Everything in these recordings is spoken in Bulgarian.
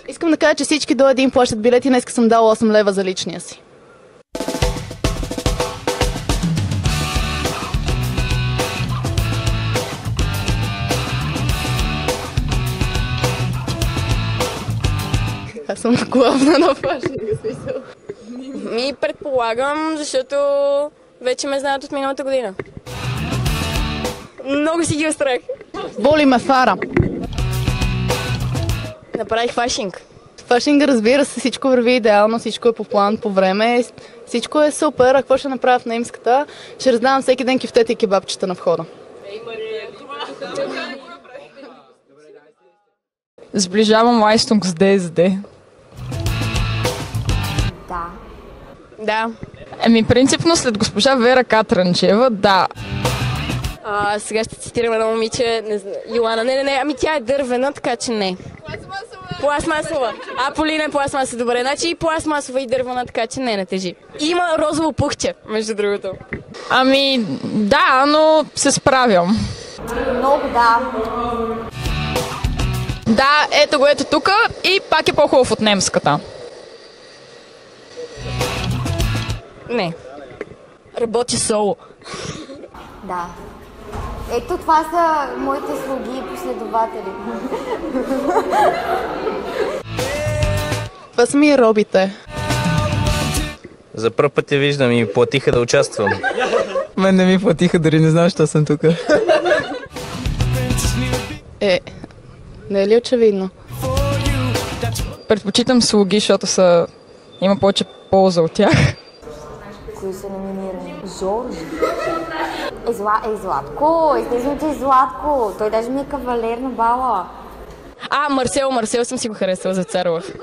Искам да кажа, че всички до един плащат билети. Днес съм дал 8 лева за личния си. Аз съм главна на фашинга, смисъл. Предполагам, защото вече ме знаят от миналата година. Много си ги страх. Боли ме фара. Направих фашинг. Фашинга, разбира се, всичко върви идеално, всичко е по план, по време, всичко е супер. А какво ще направя в немската? Ще раздавам всеки ден кифтета и кебабчета на входа. Сближавам Лайстунг с ДСД. Да. Принципно след госпожа Вера Катранчева, да. Сега ще цитирам едно момиче, Йоана. Не, тя е дървена, така че не. Пластмасова. Полина е пластмаса, добре. Значи и пластмасова и дървена, така че не тежи. Има розово пухче, между другото. Да, но се справям. Много да. Да, ето го, ето тук и пак е по-хубав от немската. Не. Работи соло. Да. Ето това са моите слуги и последователи. Това са ми робите. За първ път я виждам и платиха да участвам. Мен не ми платиха, дори не знам, що съм тук. Не е ли очевидно? Предпочитам слуги, защото има повече полза от тях. Кои са номинирани? Жорж. Златко. Естествено, че е Златко. Той даже ми е кавалер на бала. Марсел съм си го харесала за Царлов.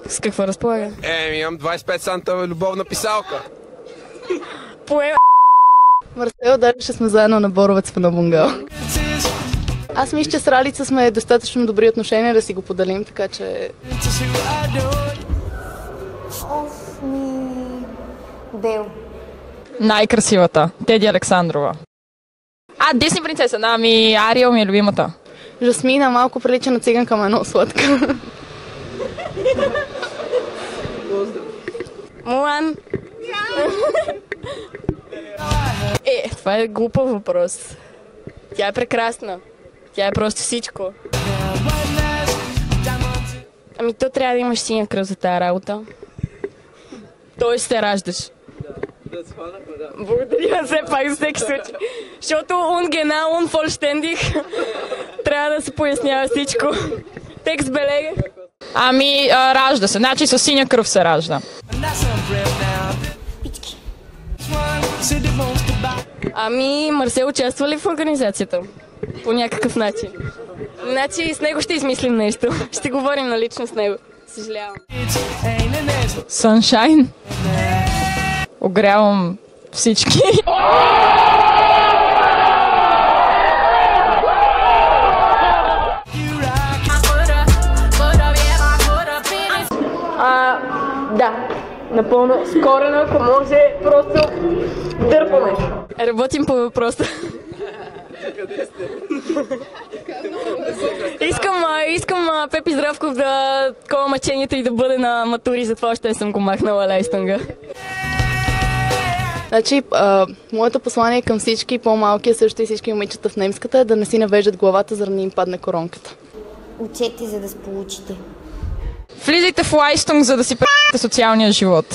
С какво разполага? Имам 25 санта любовна писалка. Марсел, даже ще сме заедно на Боровец на Бунгал. Аз мисля, че с Ралица сме достатъчно добри отношения да си го поделим, така че... Бел. Най-красивата. Теди Александрова. Дисни принцеса. Ариел ми е любимата. Жасмина малко прилича на циганка, ама е много сладка. Мулан. Това е глупав въпрос. Тя е прекрасна. Тя е просто всичко. То трябва да имаш синя кръв за тая работа. Той ще се раждаш. Благодаря все пак за всеки случай. Защото он vollständig трябва да се пояснява всичко. Текст белеге. Ражда се. Значи със синя кръв се ражда. Марсел участва ли в организацията? По някакъв начин. Значи с него ще измислим нещо. Ще говорим налично с него. Съжалявам. Sunshine. Огрявам всички. Да. Напълно скорено, ако може, просто дърпаме. Работим по въпроса. Искам Пепи Здравков да такова мъчението и да бъде на матури, затова още не съм го махнала Лайстунга. Значи, моето послание към всички по-малки, също и всички момичета в немската, е да не си навеждат главата, за да не им падне коронката. Учете, за да сполучите. Влизайте в Лайстунг, за да си п***те социалния живот.